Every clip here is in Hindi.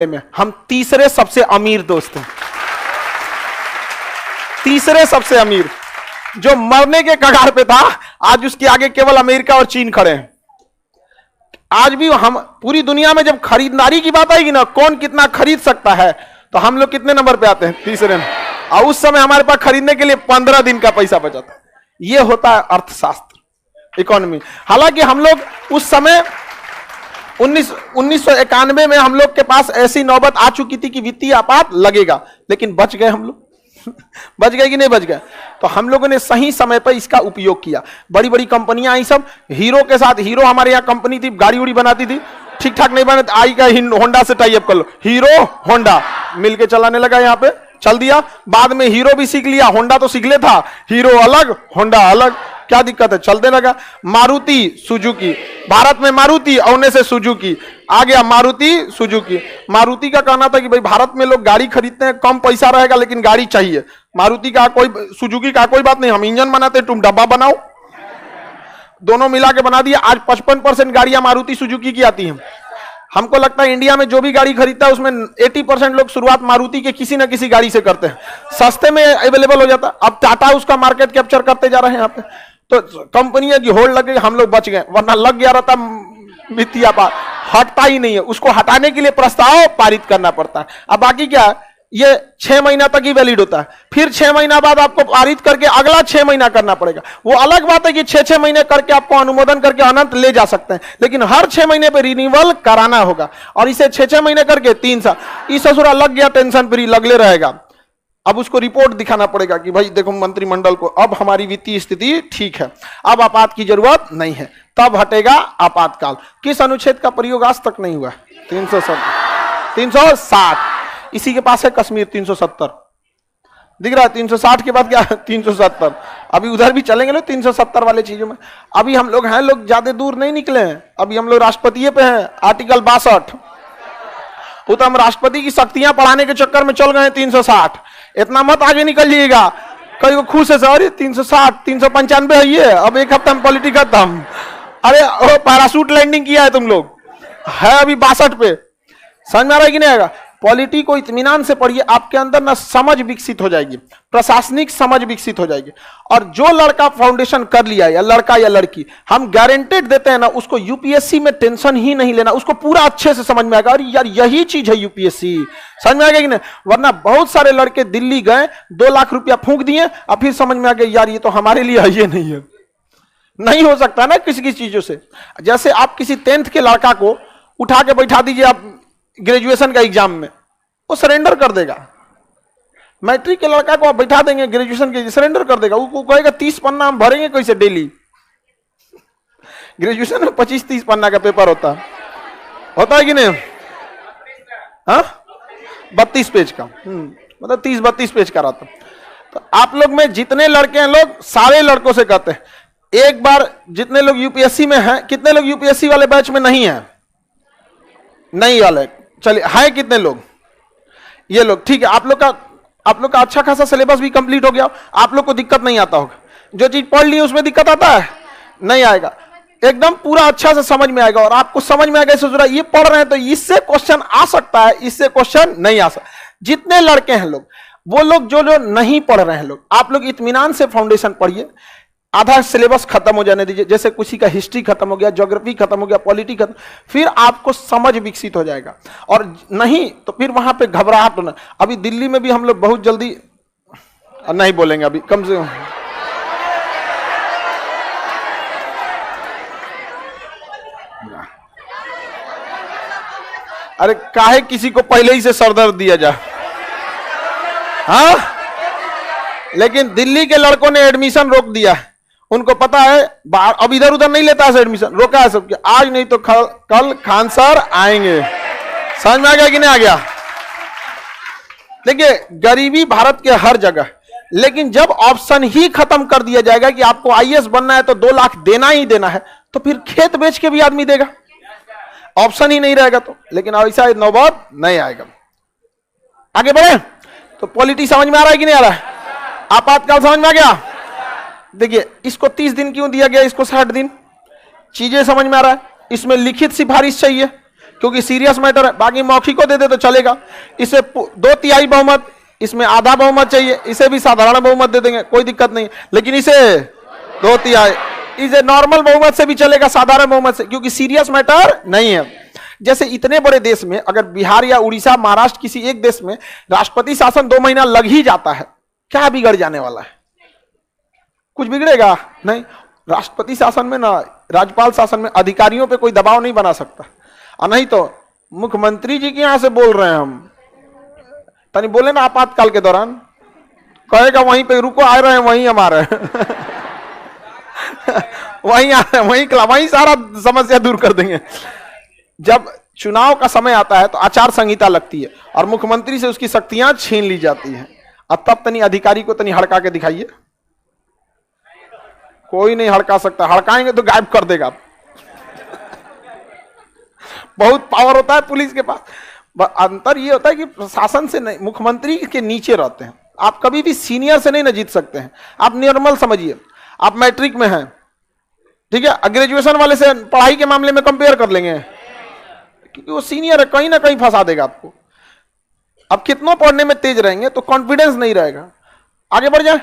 में हम तीसरे सबसे अमीर दोस्त हैं। तीसरे सबसे अमीर, जो मरने के कगार पे था, आज उसके आगे केवल अमेरिका और चीन खड़े हैं। आज भी हम पूरी दुनिया में जब खरीदारी की बात आएगी ना, कौन कितना खरीद सकता है, तो हम लोग कितने नंबर पे आते हैं? तीसरे में। और उस समय हमारे पास खरीदने के लिए 15 दिन का पैसा बचा था। यह होता है अर्थशास्त्र, इकोनॉमी। हालांकि हम लोग उस समय 1991 में हम लोग के पास ऐसी नौबत आ चुकी थी कि वित्तीय आपात लगेगा, लेकिन बच गए हम लोग। बच गए कि नहीं बच गए? तो हम लोगों ने सही समय पर इसका उपयोग किया। बड़ी बड़ी कंपनियां आई सब, हीरो के साथ, हीरो हमारे यहाँ कंपनी थी, गाड़ी उड़ी बनाती थी, ठीक ठाक नहीं बने, आई का होंडा से टाई अप कर लो, हीरो होंडा मिलके चलाने लगा, यहाँ पे चल दिया। बाद में हीरो भी सीख लिया, होंडा तो सीख ले था, हीरो अलग होंडा अलग, क्या दिक्कत है, चलते लगा। मारुति सुजुकी, भारत में मारुति, औने से सुजुकी आ गया, मारुति सुजुकी। मारुति का कहना था कि भाई भारत में लोग गाड़ी खरीदते हैं, कम पैसा रहेगा लेकिन गाड़ी चाहिए। मारुति का कोई, सुजुकी का कोई बात नहीं, हम इंजन बनाते, तुम डब्बा बनाओ। दोनों मिला के बना दिया। आज 55% गाड़ियां मारुति सुजुकी की आती हैं। हमको लगता है इंडिया में जो भी गाड़ी खरीदता है उसमें 80% लोग शुरुआत मारुति के किसी ना किसी गाड़ी से करते हैं, सस्ते में अवेलेबल हो जाता है। अब टाटा उसका मार्केट कैप्चर करते जा रहे हैं यहाँ पे, तो कंपनियां की होड़ लग गई, हम लोग बच गए, वरना लग गया रहता वित्तीय आपात, हटता ही नहीं है। उसको हटाने के लिए प्रस्ताव पारित करना पड़ता है। अब बाकी क्या है, ये 6 महीना तक ही वैलिड होता है, फिर 6 महीना बाद आपको पारित करके अगला 6 महीना करना पड़ेगा। वो अलग बात है कि 6-6 महीने करके आपको अनुमोदन करके अनंत ले जा सकते हैं, लेकिन हर 6 महीने पे रिन्यूअल कराना होगा। और इसे 6-6 महीने करके 3 साल, इस ससुरा लग गया, टेंशन फ्री लगले रहेगा। अब उसको रिपोर्ट दिखाना पड़ेगा कि भाई देखो मंत्रिमंडल को, अब हमारी वित्तीय स्थिति ठीक है, अब आपात की जरूरत नहीं है, तब हटेगा आपातकाल। किस अनुच्छेद का प्रयोग आज तक नहीं हुआ? 360। इसी के पास है कश्मीर 370, दिख रहा है? 360 के बाद क्या? 370। अभी उधर भी चलेंगे लोग 370 वाले चीजों में। अभी हम लोग हैं, लोग ज्यादा दूर नहीं निकले हैं, अभी हम लोग राष्ट्रपति पे हैं, आर्टिकल 62। वो तो हम राष्ट्रपति की शक्तियां बढ़ाने के चक्कर में चल गए 360। इतना मत आगे निकल जाइएगा, कई वो खुश है सर 360, 395 है ये, अब एक हफ्ता में पॉलिटिक खत्म। अरे पैराशूट लैंडिंग किया है तुम लोग, है अभी 62 पे। समझ में आ रहा है कि नहीं आएगा? पॉलिटी को इत्मीनान से पढ़िए, आपके अंदर ना समझ विकसित हो जाएगी, प्रशासनिक समझ विकसित हो जाएगी। और जो लड़का फाउंडेशन कर लिया, या लड़का या लड़की, हम गारंटेड देते हैं ना, उसको यूपीएससी में टेंशन ही नहीं लेना, उसको पूरा अच्छे से समझ में आएगा। और यार यही चीज है यूपीएससी, समझ में आ गया कि नहीं? वरना बहुत सारे लड़के दिल्ली गए, 2 लाख रुपया फूंक दिए, और फिर समझ में आ गया यार ये तो हमारे लिए है, ये नहीं है। नहीं हो सकता ना किसी किसी चीजों से। जैसे आप किसी 10th के लड़का को उठा के बैठा दीजिए आप ग्रेजुएशन का एग्जाम में, वो सरेंडर कर देगा। मैट्रिक के लड़का को आप बैठा देंगे ग्रेजुएशन के, सरेंडर कर देगा। वो कहेगा 30 पन्ना हम भरेंगे कैसे डेली? ग्रेजुएशन में 25-30 पन्ना का पेपर होता है कि नहीं? हाँ, 32 पेज का, मतलब 30-32 पेज का रहता। तो आप लोग में जितने लड़के हैं, लोग सारे लड़कों से कहते हैं, एक बार जितने लोग यूपीएससी में हैं, कितने लोग यूपीएससी वाले बैच में नहीं है? नहीं वाले, चलिए है कितने लोग? ये लोग, ठीक है। आप लोग का अच्छा खासा सिलेबस भी कंप्लीट हो गया, आप लोग को दिक्कत नहीं आता होगा। जो चीज पढ़ ली उसमें दिक्कत आता है? नहीं आएगा, एकदम पूरा अच्छा से समझ में आएगा। और आपको समझ में आएगा, सोच ये पढ़ रहे हैं तो इससे क्वेश्चन आ सकता है, इससे क्वेश्चन नहीं आ सकता। जितने लड़के हैं लोग, वो लोग जो नहीं पढ़ रहे हैं लोग, आप लोग इत्मीनान से फाउंडेशन पढ़िए, आधा सिलेबस खत्म हो जाने दीजिए। जैसे किसी का हिस्ट्री खत्म हो गया, ज्योग्राफी खत्म हो गया, पॉलिटी खत्म, फिर आपको समझ विकसित हो जाएगा। और नहीं तो फिर वहां पे घबराहट होना। अभी दिल्ली में भी हम लोग बहुत जल्दी नहीं बोलेंगे, अभी कम से कम अरे काहे किसी को पहले ही से सरदर्द दिया जाए? हाँ, लेकिन दिल्ली के लड़कों ने एडमिशन रोक दिया है। उनको पता है अब इधर उधर नहीं लेता है एडमिशन, रोका है सबके, आज नहीं तो कल खान सर आएंगे। समझ में आ गया कि नहीं आ गया? देखिए, गरीबी भारत के हर जगह, लेकिन जब ऑप्शन ही खत्म कर दिया जाएगा कि आपको आईएएस बनना है तो 2 लाख देना ही देना है, तो फिर खेत बेच के भी आदमी देगा, ऑप्शन ही नहीं रहेगा तो। लेकिन ऐसा नौबत नहीं आएगा। आगे बढ़े तो पॉलिटी समझ में आ रहा है कि नहीं आ रहा है? आपातकाल समझ में आ गया? देखिए, इसको 30 दिन क्यों दिया गया, इसको 60 दिन? चीजें समझ में आ रहा है? इसमें लिखित सिफारिश चाहिए, क्योंकि सीरियस मैटर है। बाकी मौखिक को दे दे तो चलेगा। इसे 2/3 बहुमत, इसमें आधा बहुमत चाहिए, इसे भी साधारण बहुमत दे देंगे, कोई दिक्कत नहीं। लेकिन इसे 2/3, इसे नॉर्मल बहुमत से भी चलेगा, साधारण बहुमत से, क्योंकि सीरियस मैटर नहीं है। जैसे इतने बड़े देश में अगर बिहार या उड़ीसा, महाराष्ट्र, किसी एक देश में राष्ट्रपति शासन 2 महीना लग ही जाता है, क्या बिगड़ जाने वाला है? कुछ बिगड़ेगा नहीं। राष्ट्रपति शासन में ना, राज्यपाल शासन में अधिकारियों पे कोई दबाव नहीं बना सकता। और नहीं तो मुख्यमंत्री जी के यहां से बोल रहे हैं हम, तनी बोले ना आपातकाल के दौरान, कहेगा वहीं पे रुको, आ रहे हैं, वहीं हम आ रहे हैं वहीं आ रहे हैं, वहीं सारा समस्या दूर कर देंगे। जब चुनाव का समय आता है तो आचार संहिता लगती है और मुख्यमंत्री से उसकी शक्तियां छीन ली जाती हैं। अब तब तनी अधिकारी को तनी हड़का के दिखाइए, कोई नहीं हड़का सकता, हड़काएंगे तो गायब कर देगा। बहुत पावर होता है पुलिस के पास। अंतर ये होता है कि प्रशासन से नहीं, मुख्यमंत्री के नीचे रहते हैं। आप कभी भी सीनियर से नहीं ना जीत सकते हैं। आप नॉर्मल समझिए, आप मैट्रिक में हैं, ठीक है, ग्रेजुएशन वाले से पढ़ाई के मामले में कंपेयर कर लेंगे, क्योंकि वो सीनियर है, कहीं ना कहीं फंसा देगा आपको। अब कितनों पढ़ने में तेज रहेंगे तो कॉन्फिडेंस नहीं रहेगा। आगे बढ़ जाए।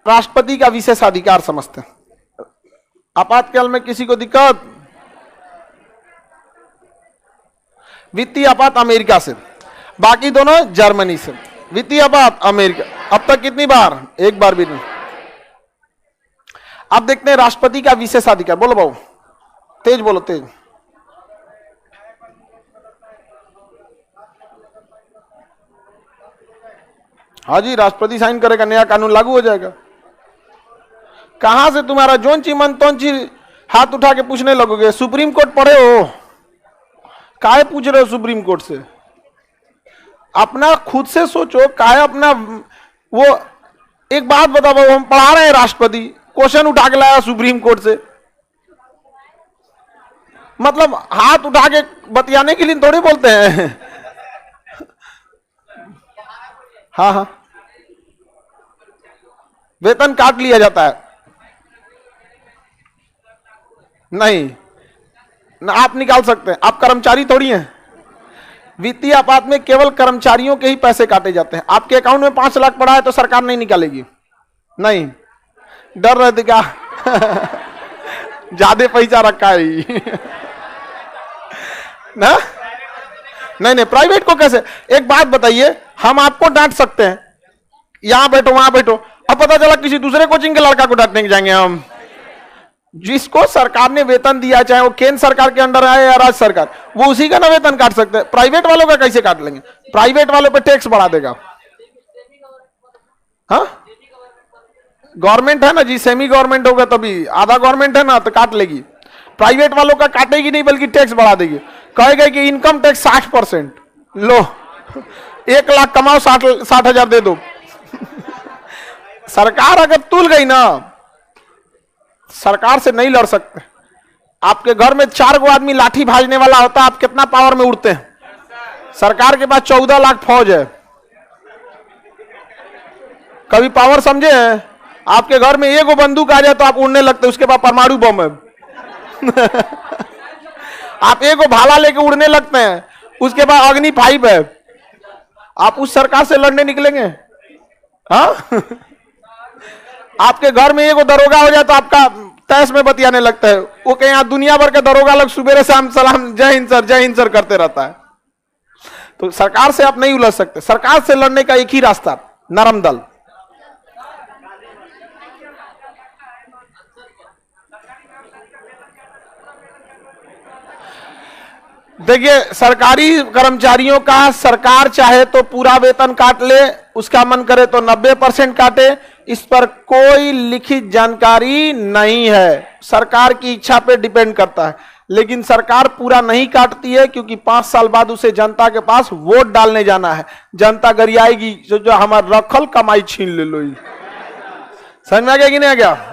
राष्ट्रपति का विशेषाधिकार समझते हैं। आपातकाल में किसी को दिक्कत, वित्तीय आपात अमेरिका से, बाकी दोनों जर्मनी से। वित्तीय आपात अमेरिका, अब तक कितनी बार? एक बार भी नहीं। अब देखते हैं राष्ट्रपति का विशेषाधिकार। बोलो बाबू, तेज बोलो, तेज। हाँ जी, राष्ट्रपति साइन करेगा, नया कानून लागू हो जाएगा। कहां से तुम्हारा जोन ची मन तोन ची हाथ उठा के पूछने लगोगे? सुप्रीम कोर्ट पढ़े हो, काहे पूछ रहे हो सुप्रीम कोर्ट से? अपना खुद से सोचो, काहे अपना वो। एक बात बताओ, हम पढ़ा रहे हैं, राष्ट्रपति क्वेश्चन उठा के लाया सुप्रीम कोर्ट से, मतलब हाथ उठा के बतियाने के लिए थोड़ी बोलते हैं। हाँ हाँ, वेतन काट लिया जाता है। नहीं ना, आप निकाल सकते हैं, आप कर्मचारी थोड़ी हैं। वित्तीय आपात में केवल कर्मचारियों के ही पैसे काटे जाते हैं। आपके अकाउंट में 5 लाख पड़ा है तो सरकार नहीं निकालेगी, नहीं, डर रहते क्या ज्यादा पैसा रखा है ना? नहीं, प्राइवेट को कैसे? एक बात बताइए, हम आपको डांट सकते हैं, यहां बैठो वहां बैठो, अब पता चला किसी दूसरे कोचिंग के लड़का को डांटने के जाएंगे हम? जिसको सरकार ने वेतन दिया, चाहे वो केंद्र सरकार के अंडर आए या राज्य सरकार, वो उसी का ना वेतन काट सकते हैं। प्राइवेट वालों का कैसे काट लेंगे? प्राइवेट वालों पे टैक्स बढ़ा देगा। हाँ, गवर्नमेंट है ना जी, सेमी गवर्नमेंट होगा तभी, आधा गवर्नमेंट है ना तो काट लेगी। प्राइवेट वालों का काटेगी नहीं, बल्कि टैक्स बढ़ा देगी। कहेगा कि इनकम टैक्स 60%, लो 1 लाख कमाओ, 60,000 दे दो। सरकार अगर तुल गई ना, सरकार से नहीं लड़ सकते। आपके घर में 4 गो आदमी लाठी भाजने वाला होता है, आप कितना पावर में उड़ते हैं? सरकार के पास 14 लाख फौज है। कभी पावर समझे हैं? आपके घर में 1 बंदूक आ जाए तो आप उड़ने लगते, उसके बाद परमाणु बम है। आप 1 भाला लेके उड़ने लगते हैं, उसके बाद अग्नि 5 है। आप उस सरकार से लड़ने निकलेंगे? हाँ आपके घर में 1 दरोगा हो जाए तो आपका तैस में बतियाने लगता है। वो कहीं यहाँ दुनिया भर के दरोगा लोग सुबह शाम सलाम, जय हिंद सर करते रहता है। तो सरकार से आप नहीं उलझ सकते। सरकार से लड़ने का एक ही रास्ता, नरम दल। देखिए, सरकारी कर्मचारियों का सरकार चाहे तो पूरा वेतन काट ले, उसका मन करे तो 90% काटे, इस पर कोई लिखित जानकारी नहीं है। सरकार की इच्छा पे डिपेंड करता है। लेकिन सरकार पूरा नहीं काटती है, क्योंकि 5 साल बाद उसे जनता के पास वोट डालने जाना है। जनता गरियाएगी, जो हमारा रखल कमाई छीन ले लो। समझ में आ गया कि नहीं आ गया?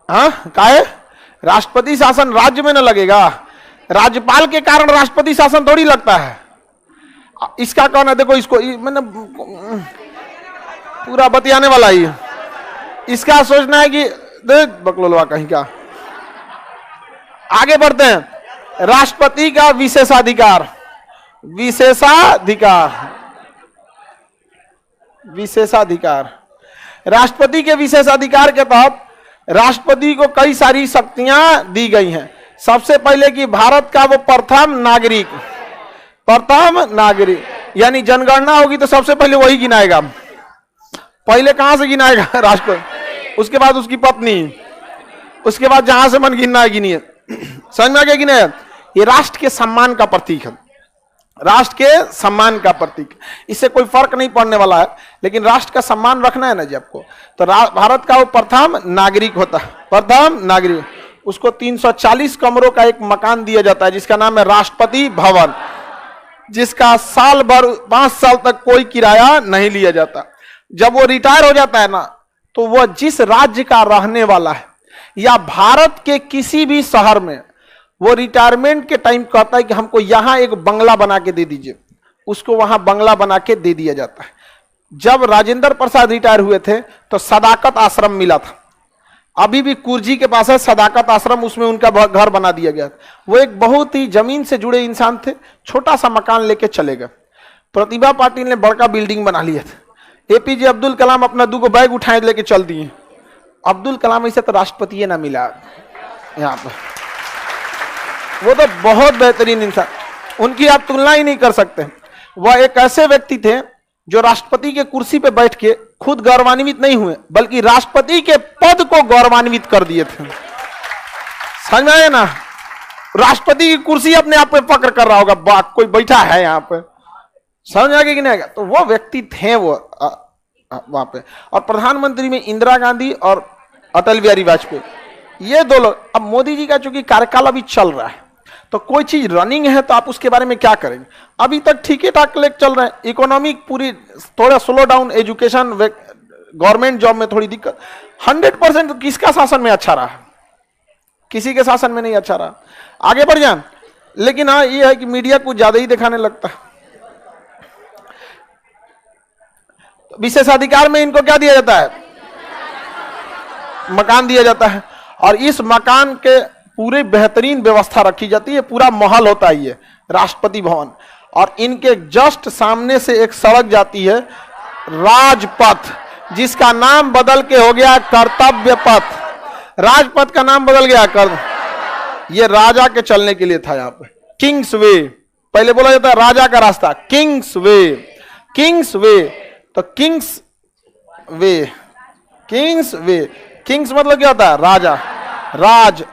हाँ, काहे? राष्ट्रपति शासन राज्य में न लगेगा, राज्यपाल के कारण राष्ट्रपति शासन थोड़ी लगता है। इसका कौन है? देखो इसको, मैंने पूरा बतियाने वाला ही। इसका सोचना है कि बकलोलवा कहीं का। आगे बढ़ते हैं। राष्ट्रपति का विशेषाधिकार, विशेषाधिकार राष्ट्रपति के विशेषाधिकार के तहत राष्ट्रपति को कई सारी शक्तियां दी गई हैं। सबसे पहले कि भारत का वो प्रथम नागरिक, यानी जनगणना होगी तो सबसे पहले वही गिनाएगा। पहले कहां से गिनाएगा? राष्ट्रपति, उसके बाद उसकी पत्नी, उसके बाद जहां से मन गिनना है गिनिए। समझ में आ गया कि नहीं? ये राष्ट्र के सम्मान का प्रतीक है, राष्ट्र के सम्मान का प्रतीक। इससे कोई फर्क नहीं पड़ने वाला है, लेकिन राष्ट्र का सम्मान रखना है ना जी आपको। तो भारत का वो प्रथम नागरिक होता है, प्रथम नागरिक। उसको 340 कमरों का एक मकान दिया जाता है जिसका नाम है राष्ट्रपति भवन, जिसका साल भर 5 साल तक कोई किराया नहीं लिया जाता। जब वो रिटायर हो जाता है ना, तो वह जिस राज्य का रहने वाला है या भारत के किसी भी शहर में, वो रिटायरमेंट के टाइम कहता है कि हमको यहां एक बंगला बना के दे दीजिए, उसको वहां बंगला बना के दे दिया जाता है। जब राजेंद्र प्रसाद रिटायर हुए थे तो सदाकत आश्रम मिला था, अभी भी कुर्जी के पास है सदाकत आश्रम, उसमें उनका घर बना दिया गया। वो एक बहुत ही जमीन से जुड़े इंसान थे, छोटा सा मकान लेके चले गए। प्रतिभा पाटिल ने बड़का बिल्डिंग बना लिया था। एपीजे अब्दुल कलाम अपना 2 बैग उठाए लेके चल दिए। अब्दुल कलाम ऐसे तो राष्ट्रपति ना मिला यहाँ पर, वो तो बहुत बेहतरीन इंसान, उनकी आप तुलना ही नहीं कर सकते। वह एक ऐसे व्यक्ति थे जो राष्ट्रपति के कुर्सी पे बैठ के खुद गौरवान्वित नहीं हुए, बल्कि राष्ट्रपति के पद को गौरवान्वित कर दिए थे। समझ में आया ना? राष्ट्रपति की कुर्सी अपने आप पे फक्र कर रहा होगा, बात कोई बैठा है यहाँ पे। समझ आ गया कि नहीं आएगा? तो वो व्यक्ति थे वो वहां पे। और प्रधानमंत्री में इंदिरा गांधी और अटल बिहारी वाजपेयी, ये 2 लोग। अब मोदी जी का चूंकि कार्यकाल अभी चल रहा है, तो कोई चीज रनिंग है तो आप उसके बारे में क्या करेंगे? अभी तक ठीक ठाक लेके चल रहे हैं, इकोनॉमिक पूरी थोड़ा slow down, education, government job में थोड़ी दिक्कत। 100% किसका शासन में अच्छा रहा? किसी के शासन में नहीं अच्छा रहा। आगे बढ़ जाए, लेकिन हाँ ये है कि मीडिया कुछ ज्यादा ही दिखाने लगता है। विशेषाधिकार में इनको क्या दिया जाता है? मकान दिया जाता है, और इस मकान के पूरे बेहतरीन व्यवस्था रखी जाती है। पूरा महल होता है ये राष्ट्रपति भवन, और इनके जस्ट सामने से एक सड़क जाती है राजपथ, जिसका नाम बदल के हो गया कर्तव्य पथ। राजपथ का नाम बदल गया ये राजा के चलने के लिए था। यहाँ पे किंग्स वे पहले बोला जाता है, राजा का रास्ता, किंग्स वे। तो किंग्स मतलब क्या होता है? राजा।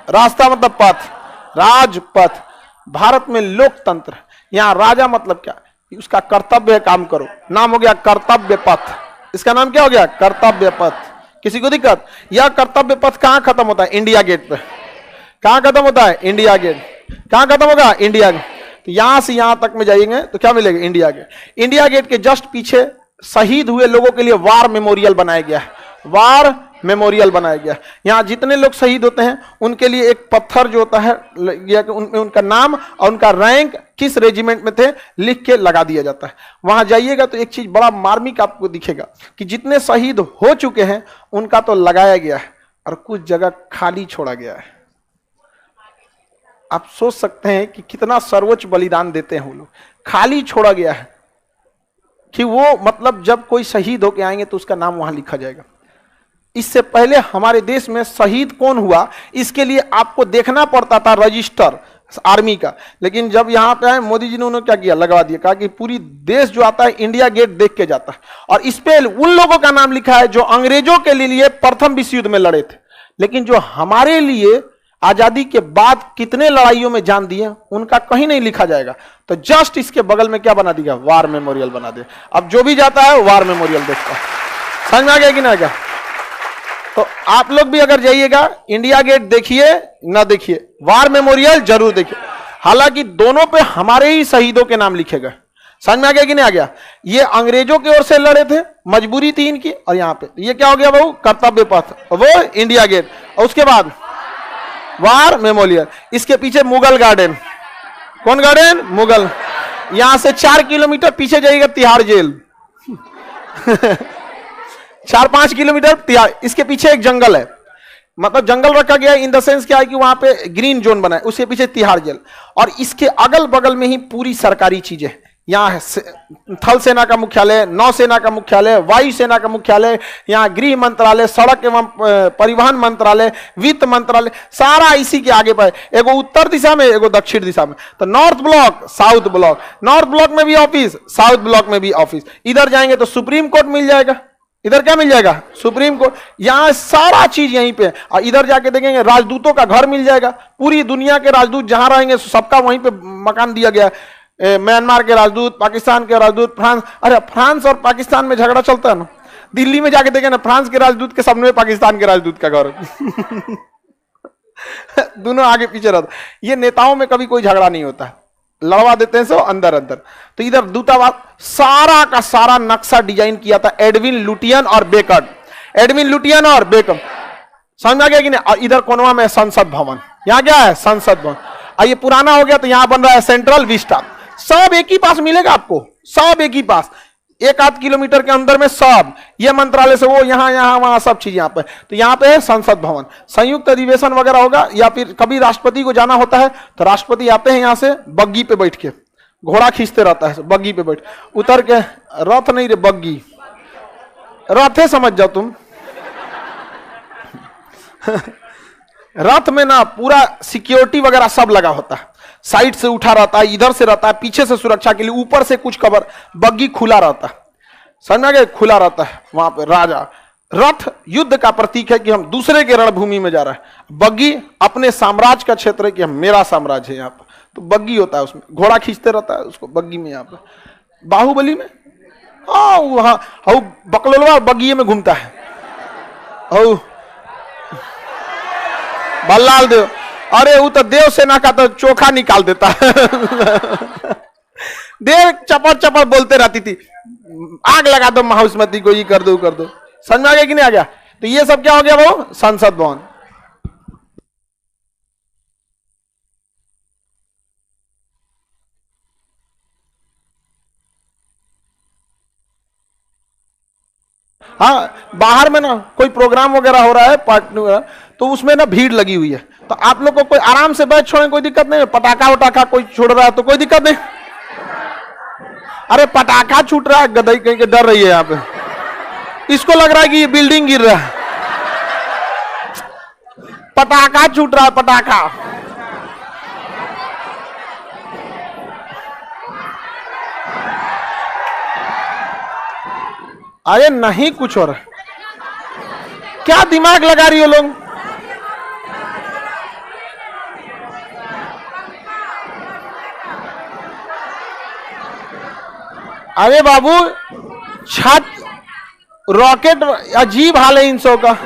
रास्ता मतलब पथ, राजपथ। भारत में लोकतंत्र, यहां राजा मतलब क्या? उसका कर्तव्य है काम करो, नाम हो गया कर्तव्य पथ। इसका नाम क्या हो गया? कर्तव्य पथ। किसी को दिक्कत? यह कर्तव्य पथ कहां खत्म होता है? इंडिया गेट पे। कहां खत्म होता है? India Gate. कहां खत्म होगा? India Gate. तो यहां से यहां तक में जाएंगे तो क्या मिलेगा? India Gate. इंडिया गेट के जस्ट पीछे शहीद हुए लोगों के लिए वार मेमोरियल बनाया गया है, वार मेमोरियल बनाया गया। यहाँ जितने लोग शहीद होते हैं उनके लिए एक पत्थर जो होता है, उनमें उनका नाम और उनका रैंक, किस रेजिमेंट में थे, लिख के लगा दिया जाता है। वहां जाइएगा तो एक चीज बड़ा मार्मिक आपको दिखेगा कि जितने शहीद हो चुके हैं उनका तो लगाया गया है और कुछ जगह खाली छोड़ा गया है। आप सोच सकते हैं कि कितना सर्वोच्च बलिदान देते हैं वो लोग। खाली छोड़ा गया है कि वो मतलब जब कोई शहीद होके आएंगे तो उसका नाम वहां लिखा जाएगा। इससे पहले हमारे देश में शहीद कौन हुआ, इसके लिए आपको देखना पड़ता था रजिस्टर आर्मी का। लेकिन जब यहां पे आए मोदी जी ने, उन्होंने क्या किया? लगवा दिया। कहा कि पूरी देश जो आता है इंडिया गेट देख के जाता है, और इस पे उन लोगों का नाम लिखा है जो अंग्रेजों के लिए प्रथम विश्व युद्ध में लड़े थे, लेकिन जो हमारे लिए आजादी के बाद कितने लड़ाइयों में जान दिए उनका कहीं नहीं लिखा जाएगा। तो जस्ट इसके बगल में क्या बना दिया? वार मेमोरियल बना दिया। अब जो भी जाता है वार मेमोरियल देखता है। समझ में आ गया कि ना गया? तो आप लोग भी अगर जाइएगा, इंडिया गेट देखिए ना देखिए, वार मेमोरियल जरूर देखिए। हालांकि दोनों पे हमारे ही शहीदों के नाम लिखे गए। समझ में आ गया कि नहीं आ गया? ये अंग्रेजों की ओर से लड़े थे, मजबूरी थी इनकी, और यहाँ पे ये क्या हो गया बहु? कर्तव्य पथ, वो इंडिया गेट, और उसके बाद वार मेमोरियल। इसके पीछे मुगल गार्डन। कौन गार्डन? मुगल। यहां से 4 किलोमीटर पीछे जाइएगा तिहाड़ जेल। 4-5 किलोमीटर तिहाड़। इसके पीछे एक जंगल है, मतलब जंगल रखा गया है इन द सेंस क्या है कि वहां पे ग्रीन जोन बना है, उसके पीछे तिहाड़ जेल, और इसके अगल बगल में ही पूरी सरकारी चीजें। यहाँ है थल सेना का मुख्यालय, नौसेना का मुख्यालय, वायुसेना का मुख्यालय, यहाँ गृह मंत्रालय, सड़क एवं परिवहन मंत्रालय, वित्त मंत्रालय, सारा इसी के आगे पर। एगो उत्तर दिशा में, एगो दक्षिण दिशा में। तो north block, south block, north block में भी ऑफिस, साउथ ब्लॉक में भी ऑफिस। इधर जाएंगे तो सुप्रीम कोर्ट मिल जाएगा, इधर क्या मिल जाएगा, सुप्रीम कोर्ट। यहाँ सारा चीज यहीं पे। और इधर जाके देखेंगे राजदूतों का घर मिल जाएगा, पूरी दुनिया के राजदूत जहां रहेंगे सबका वहीं पे मकान दिया गया है। म्यांमार के राजदूत, पाकिस्तान के राजदूत, फ्रांस, अरे फ्रांस और पाकिस्तान में झगड़ा चलता है ना, दिल्ली में जाके देखे ना, फ्रांस के राजदूत के सामने पाकिस्तान के राजदूत का घर दोनों आगे पीछे रहता। ये नेताओं में कभी कोई झगड़ा नहीं होता, लड़वा देते हैं सो अंदर अंदर। तो इधर दूतावास, सारा का सारा नक्शा डिजाइन किया था एडविन लुटियन और बेकर, एडविन लुटियन और बेकर, समझ में आ गया कि नहीं। और इधर कोनवा में संसद भवन, यहाँ क्या है, संसद भवन। और ये पुराना हो गया तो यहाँ बन रहा है सेंट्रल विस्टा। सब एक ही पास मिलेगा आपको, सब एक ही पास, 1-8 किलोमीटर के अंदर में सब। ये मंत्रालय से वो, यहाँ यहाँ वहां सब चीज यहाँ पे। तो यहाँ पे है संसद भवन, संयुक्त अधिवेशन वगैरह होगा, या फिर कभी राष्ट्रपति को जाना होता है तो राष्ट्रपति आते हैं यहाँ से बग्गी पे बैठ के, घोड़ा खींचते रहता है बग्गी पे बैठ उतर के, रथ नहीं रे बग्गी, रथ है समझ जाओ तुम रथ में ना पूरा सिक्योरिटी वगैरह सब लगा होता है, साइड से उठा रहता है, इधर से रहता है, पीछे से सुरक्षा के लिए, ऊपर से कुछ कवर, बग्गी खुला रहता है, समझ गए, खुला रहता है वहां पे। राजा, रथ युद्ध का प्रतीक है कि हम दूसरे के रणभूमि में जा रहे हैं, बग्गी अपने साम्राज्य का क्षेत्र है कि हम, मेरा साम्राज्य है यहाँ पर, तो बग्गी होता है उसमें, घोड़ा खींचते रहता है उसको बग्गी में। यहाँ पे बाहुबली में हाँ बकलोलवा बग्गी में घूमता है, बल्लाल देव, अरे वो तो देव सेना का तो चोखा निकाल देता है देव चपड़ चपड़ बोलते रहती थी, आग लगा दो महाउस्मती को, ये कर दो कर दो, समझ में आ गया कि नहीं आ गया। तो ये सब क्या हो गया, वो संसद भवन। हाँ, बाहर में ना कोई प्रोग्राम वगैरह हो रहा है पार्टी वगैरह, तो उसमें ना भीड़ लगी हुई है, तो आप लोग को कोई आराम से बैठ छोड़े, कोई दिक्कत नहीं है। पटाखा वटाखा कोई छोड़ रहा है तो कोई दिक्कत नहीं, अरे पटाखा छूट रहा है, गदई कहीं के डर रही है यहाँ पे, इसको लग रहा है कि ये बिल्डिंग गिर रहा है, पटाखा छूट रहा है, पटाखा। अरे नहीं कुछ हो रहा, क्या दिमाग लगा रही हो लोग। अरे बाबू, छत, रॉकेट, अजीब हाल है इन सौ का।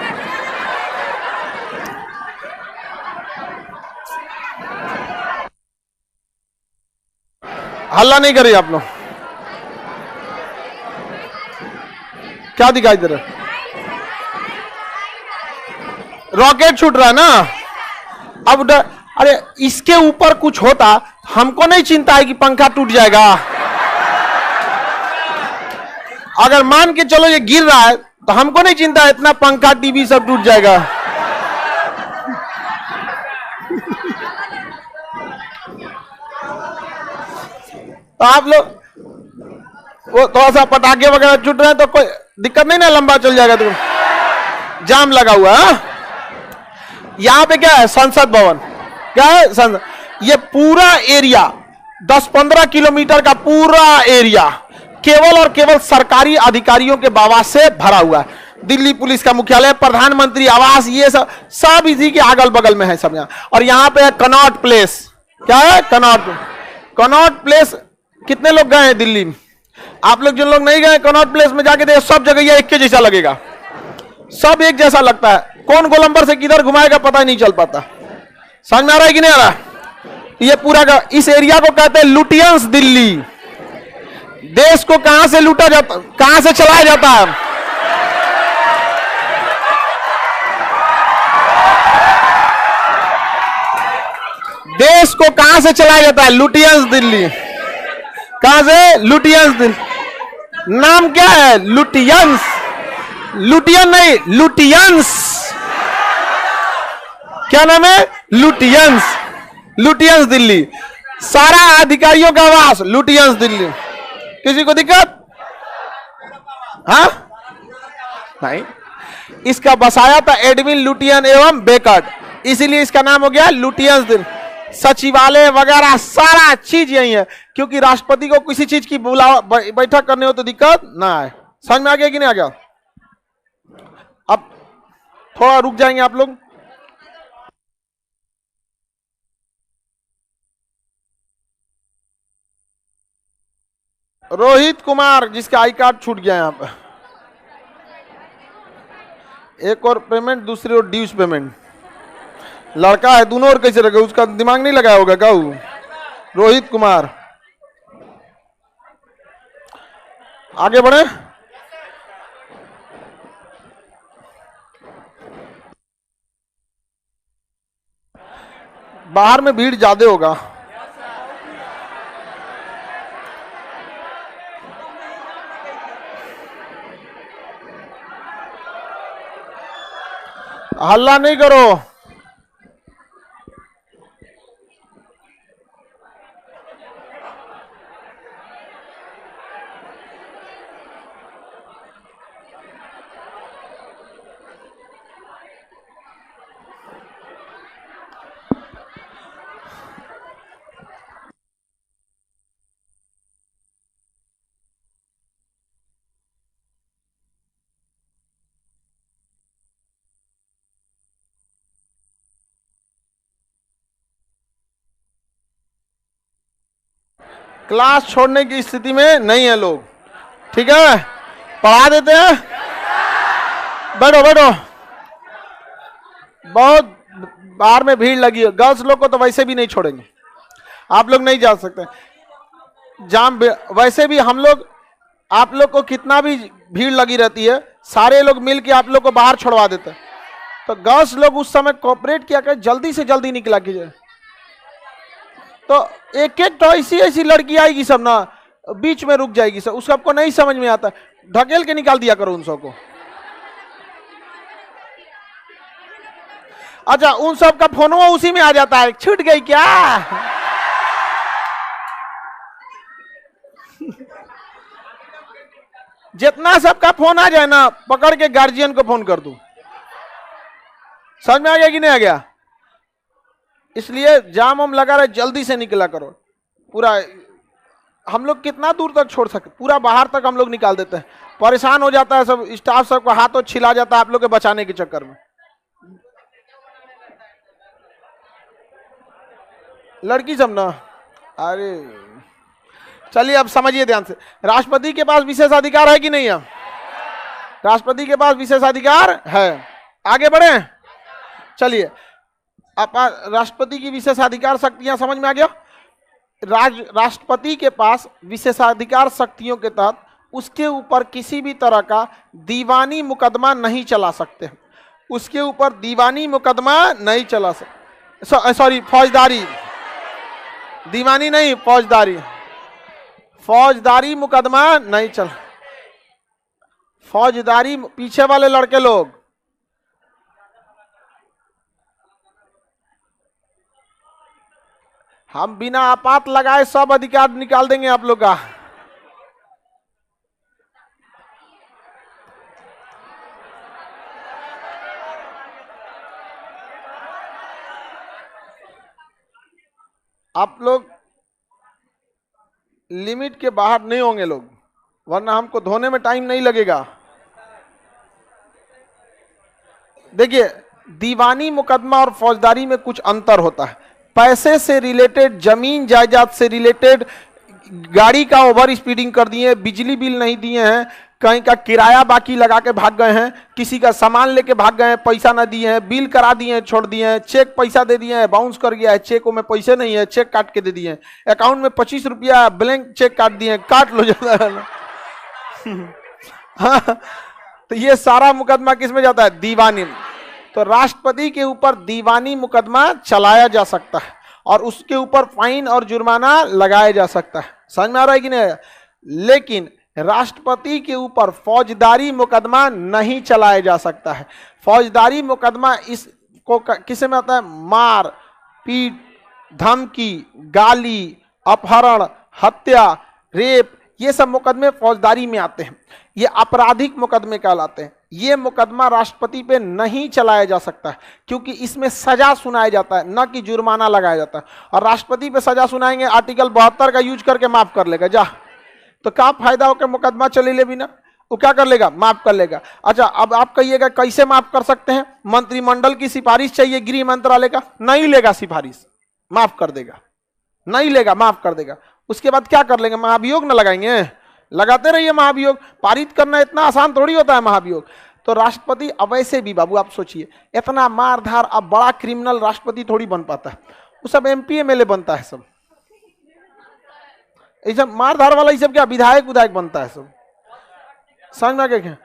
हल्ला नहीं करिए आप लोग, क्या दिखाई दे रहा है, रॉकेट छूट रहा है ना। अब अरे इसके ऊपर कुछ होता, हमको नहीं चिंता है कि पंखा टूट जाएगा, अगर मान के चलो ये गिर रहा है तो हमको नहीं चिंता है इतना पंखा टीवी सब टूट जाएगा। तो आप लोग वो थोड़ा सा पटाखे वगैरह छूट रहे हैं तो कोई दिक्कत नहीं ना, लंबा चल जाएगा, तो जाम लगा हुआ है। यहां पे क्या है, संसद भवन, क्या है संसद, ये पूरा एरिया 10-15 किलोमीटर का पूरा एरिया केवल और केवल सरकारी अधिकारियों के आवास से भरा हुआ है। दिल्ली पुलिस का मुख्यालय, प्रधानमंत्री आवास, ये सब इसी के अगल बगल में है सब यहाँ। और यहाँ पे है कनॉट प्लेस, क्या है, कनॉट प्लेस। कितने लोग गए हैं दिल्ली में, आप लोग जिन लोग नहीं गए कनॉट प्लेस में जाके देखो, सब जगह ये एक के जैसा लगेगा, सब एक जैसा लगता है, कौन गोलंबर से किधर घुमाएगा पता ही नहीं चल पाता। समझ में आ रहा है कि नहीं आ रहा। ये पूरा इस एरिया को कहते हैं लुटियंस दिल्ली। देश को कहां से लूटा जाता, कहां से चलाया जाता है, देश को कहां से चलाया जाता है, लुटियंस दिल्ली। कहां से, लुटियंस दिल्ली, नाम क्या है, लुटियंस। लुटियन नहीं, लुटियंस। क्या नाम है? लुटियंस। लुटियंस दिल्ली, सारा अधिकारियों का आवास लुटियंस दिल्ली। किसी को दिक्कत? हाँ नहीं, इसका बसाया था एडविन लुटियन एवं बेकर्ट, इसीलिए इसका नाम हो गया लुटियंस दिल्ली। सचिवालय वगैरह सारा चीज यही है, क्योंकि राष्ट्रपति को किसी चीज की बैठक करने हो तो दिक्कत ना आए। समझ में आ गया कि नहीं आ गया? अब थोड़ा रुक जाएंगे आप लोग। रोहित कुमार, जिसका आई कार्ड छूट गया यहाँ पे, एक और पेमेंट, दूसरी और ड्यूज पेमेंट। लड़का है, दोनों और कैसे रखे? उसका दिमाग नहीं लगाया होगा क्या? रोहित कुमार, आगे बढ़े। बाहर में भीड़ ज्यादा होगा। हल्ला नहीं करो। क्लास छोड़ने की स्थिति में नहीं है लोग, ठीक है? पढ़ा देते हैं। बैठो बैठो, बहुत बाहर में भीड़ लगी है। गर्ल्स लोग को तो वैसे भी नहीं छोड़ेंगे, आप लोग नहीं जा सकते। जाम वैसे भी हम लोग, आप लोग को कितना भी भीड़ लगी रहती है, सारे लोग मिलके आप लोग को बाहर छोड़वा देते हैं। तो गर्ल्स लोग उस समय कोऑपरेट किया कर, जल्दी से जल्दी निकला कीजिए। तो एक एक तो ऐसी ऐसी लड़की आएगी सब ना, बीच में रुक जाएगी सब, उस सबको नहीं समझ में आता, ढकेल के निकाल दिया करो उन सबको। अच्छा, उन सब का फोन उसी में आ जाता है, छूट गई क्या? जितना सबका फोन आ जाए ना, पकड़ के गार्जियन को फोन कर दूं। समझ में आ गया कि नहीं आ गया? इसलिए जाम वाम लगा रहे, जल्दी से निकला करो। पूरा हम लोग कितना दूर तक छोड़ सकते? पूरा बाहर तक हम लोग निकाल देते हैं। परेशान हो जाता है सब, स्टाफ सबको हाथों छिला जाता है आप लोग के बचाने के चक्कर में। लड़की सब ना, अरे चलिए अब समझिए ध्यान से। राष्ट्रपति के पास विशेषाधिकार है कि नहीं है? राष्ट्रपति के पास विशेषाधिकार है। आगे बढ़े, चलिए। राष्ट्रपति की विशेषाधिकार शक्तियां समझ में आ गया? राष्ट्रपति के पास विशेषाधिकार शक्तियों के तहत उसके ऊपर किसी भी तरह का दीवानी मुकदमा नहीं चला सकते। उसके ऊपर दीवानी मुकदमा नहीं चला सकते, सॉरी फौजदारी, दीवानी नहीं फौजदारी, फौजदारी मुकदमा नहीं चल। फौजदारी, पीछे वाले लड़के लोग, हम बिना आपात लगाए सब अधिकार निकाल देंगे आप लोग का। आप लोग लिमिट के बाहर नहीं होंगे लोग, वरना हमको धोने में टाइम नहीं लगेगा। देखिए, दीवानी मुकदमा और फौजदारी में कुछ अंतर होता है। पैसे से रिलेटेड, जमीन जायदाद से रिलेटेड, गाड़ी का ओवर स्पीडिंग कर दिए, बिजली बिल नहीं दिए हैं, कहीं का किराया बाकी लगा के भाग गए हैं, किसी का सामान लेके भाग गए हैं, पैसा ना दिए हैं, बिल करा दिए हैं, छोड़ दिए हैं, चेक पैसा दे दिए हैं, बाउंस कर गया है, चेक में पैसे नहीं है, चेक काट के दे दिए हैं, अकाउंट में 25 रुपया ब्लैंक चेक काट दिए हैं, काट लो जाता है। हाँ, तो ये सारा मुकदमा किस में जाता है? दीवानी। तो राष्ट्रपति के ऊपर दीवानी मुकदमा चलाया जा सकता है और उसके ऊपर फाइन और जुर्माना लगाया जा सकता है। समझ में आ रहा है कि नहीं? लेकिन राष्ट्रपति के ऊपर फौजदारी मुकदमा नहीं चलाया जा सकता है। फौजदारी मुकदमा इसको किसे में आता है? मार पीट, धमकी, गाली, अपहरण, हत्या, रेप, ये सब मुकदमे फौजदारी में आते हैं। ये आपराधिक मुकदमे कहलाते हैं। ये मुकदमा राष्ट्रपति पे नहीं चलाया जा सकता है क्योंकि इसमें सजा सुनाया जाता है, न कि जुर्माना लगाया जाता है। और राष्ट्रपति पे सजा सुनाएंगे, आर्टिकल 72 का यूज करके माफ कर लेगा, जा तो क्या फायदा हो कि मुकदमा चले ले बिना, वो क्या कर लेगा? माफ कर लेगा। अच्छा, अब आप कहिएगा कैसे माफ कर सकते हैं? मंत्रिमंडल की सिफारिश चाहिए गृह मंत्रालय का, नहीं लेगा सिफारिश, माफ कर देगा। नहीं लेगा, माफ कर देगा। उसके बाद क्या कर लेंगे? महाभियोग न लगाएंगे? लगाते रहिए महाभियोग। पारित करना इतना आसान थोड़ी होता है महाभियोग। तो राष्ट्रपति अब ऐसे भी बाबू आप सोचिए, इतना मारधार, अब बड़ा क्रिमिनल राष्ट्रपति थोड़ी बन पाता है। वो सब MP MLA बनता है, सब ये सब मारधार वाला, ये सब क्या विधायक विधायक बनता है सब, समझ में आ गया?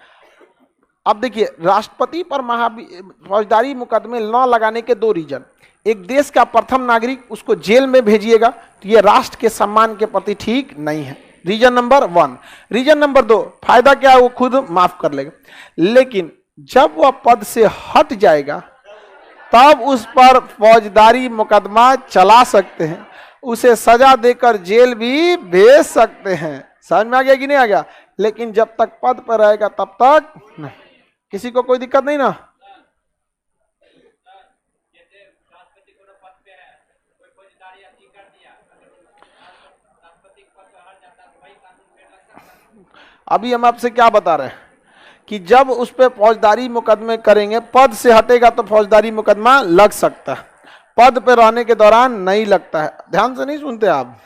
अब देखिए, राष्ट्रपति पर फौजदारी मुकदमे न लगाने के 2 रीजन। एक, देश का प्रथम नागरिक उसको जेल में भेजिएगा तो ये राष्ट्र के सम्मान के प्रति ठीक नहीं है, रीजन नंबर 1। रीजन नंबर 2, फायदा क्या है? वो खुद माफ कर लेगा। लेकिन जब वह पद से हट जाएगा तब उस पर फौजदारी मुकदमा चला सकते हैं, उसे सजा देकर जेल भी भेज सकते हैं। समझ में आ गया कि नहीं आ गया? लेकिन जब तक पद पर रहेगा तब तक नहीं। किसी को कोई दिक्कत नहीं ना? अभी हम आपसे क्या बता रहे हैं कि जब उस पर फौजदारी मुकदमे करेंगे, पद से हटेगा तो फौजदारी मुकदमा लग सकता है, पद पे रहने के दौरान नहीं लगता है। ध्यान से नहीं सुनते आप?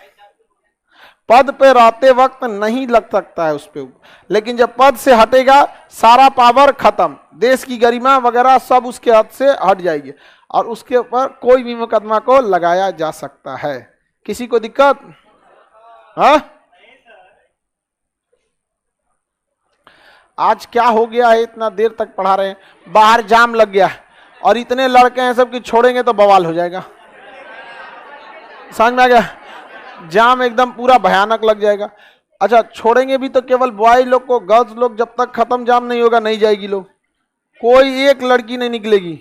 पद पे रहते वक्त नहीं लग सकता है उस पे, लेकिन जब पद से हटेगा सारा पावर खत्म, देश की गरिमा वगैरह सब उसके हाथ से हट जाएगी और उसके ऊपर कोई भी मुकदमा को लगाया जा सकता है। किसी को दिक्कत? हाँ, आज क्या हो गया है, इतना देर तक पढ़ा रहे हैं, बाहर जाम लग गया है और इतने लड़के हैं सब कि छोड़ेंगे तो बवाल हो जाएगा। समझ में आ गया? जाम एकदम पूरा भयानक लग जाएगा। अच्छा, छोड़ेंगे भी तो केवल बॉय लोग को, गर्ल्स लोग जब तक खत्म जाम नहीं होगा नहीं जाएगी लोग, कोई एक लड़की नहीं निकलेगी।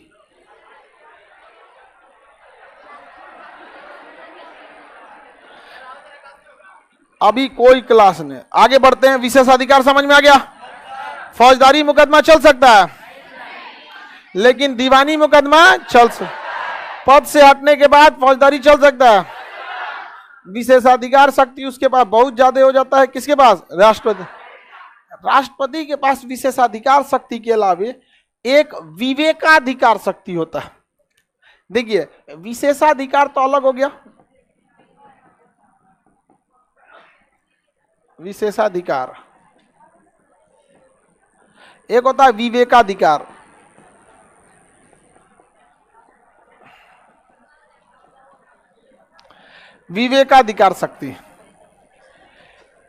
अभी कोई क्लास नहीं। आगे बढ़ते हैं। विशेषाधिकार समझ में आ गया? फौजदारी मुकदमा चल सकता है लेकिन दीवानी मुकदमा चल सकता, पद से हटने के बाद फौजदारी चल सकता है। विशेषाधिकार शक्ति उसके पास बहुत ज्यादा हो जाता है। किसके पास? राष्ट्रपति। राष्ट्रपति के पास विशेषाधिकार शक्ति के अलावे एक विवेकाधिकार शक्ति होता है। देखिए, विशेषाधिकार तो अलग हो गया, विशेषाधिकार एक होता है विवेकाधिकार। विवेकाधिकार शक्ति,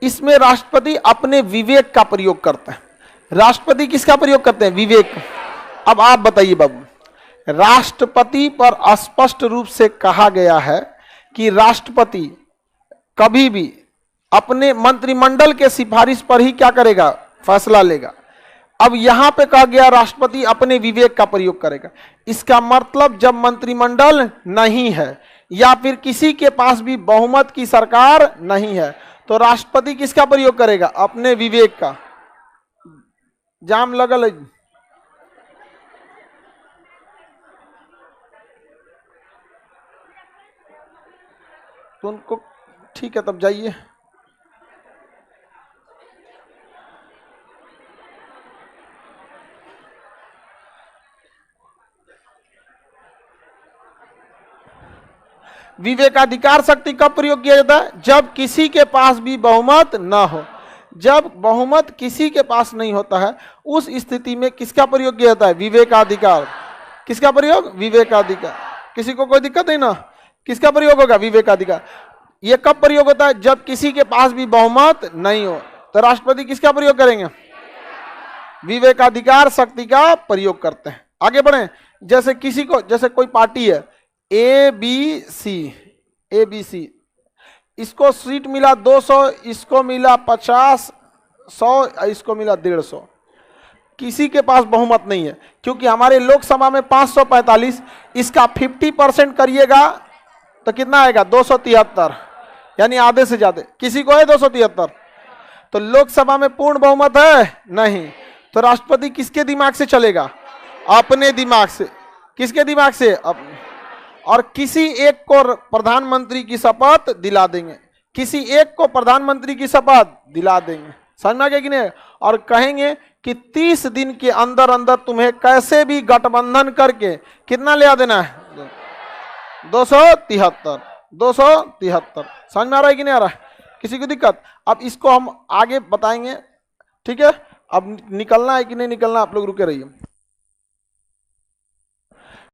इसमें राष्ट्रपति अपने विवेक का प्रयोग करते हैं। राष्ट्रपति किसका प्रयोग करते हैं? विवेक। अब आप बताइए बाबू, राष्ट्रपति पर स्पष्ट रूप से कहा गया है कि राष्ट्रपति कभी भी अपने मंत्रिमंडल के सिफारिश पर ही क्या करेगा? फैसला लेगा। अब यहां पे कहा गया राष्ट्रपति अपने विवेक का प्रयोग करेगा। इसका मतलब जब मंत्रिमंडल नहीं है या फिर किसी के पास भी बहुमत की सरकार नहीं है तो राष्ट्रपति किसका प्रयोग करेगा? अपने विवेक का। जाम लगल है। तो उनको ठीक है, तब जाइए। विवेकाधिकार शक्ति कब प्रयोग किया जाता है? जब किसी के पास भी बहुमत न हो। जब बहुमत किसी के पास नहीं होता है उस स्थिति में किसका प्रयोग किया जाता है? विवेकाधिकार। किसका प्रयोग? विवेकाधिकार। किसी को कोई दिक्कत नहीं ना? किसका प्रयोग होगा? विवेकाधिकार। यह कब प्रयोग होता है? जब किसी के पास भी बहुमत नहीं हो तो राष्ट्रपति किसका प्रयोग करेंगे? विवेकाधिकार शक्ति का प्रयोग करते हैं। आगे बढ़े। जैसे किसी को, जैसे कोई पार्टी है ABC, इसको सीट मिला 200, इसको मिला 50, 100, इसको मिला 150। किसी के पास बहुमत नहीं है, क्योंकि हमारे लोकसभा में 545, इसका 50% करिएगा तो कितना आएगा 273, यानी आधे से ज्यादा। किसी को है 273? तो लोकसभा में पूर्ण बहुमत है नहीं, तो राष्ट्रपति किसके दिमाग से चलेगा? अपने दिमाग से। किसके दिमाग से? और किसी एक को प्रधानमंत्री की शपथ दिला देंगे, किसी एक को प्रधानमंत्री की शपथ दिला देंगे, समझ में आ गया कि नहीं? और कहेंगे कि 30 दिन के अंदर अंदर तुम्हें कैसे भी गठबंधन करके कितना ले आ देना है? 273। 273 समझ में आ रहा है कि नहीं आ रहा है? किसी को दिक्कत? अब इसको हम आगे बताएंगे, ठीक है? अब निकलना है कि नहीं निकलना, आप लोग रुके रहिए।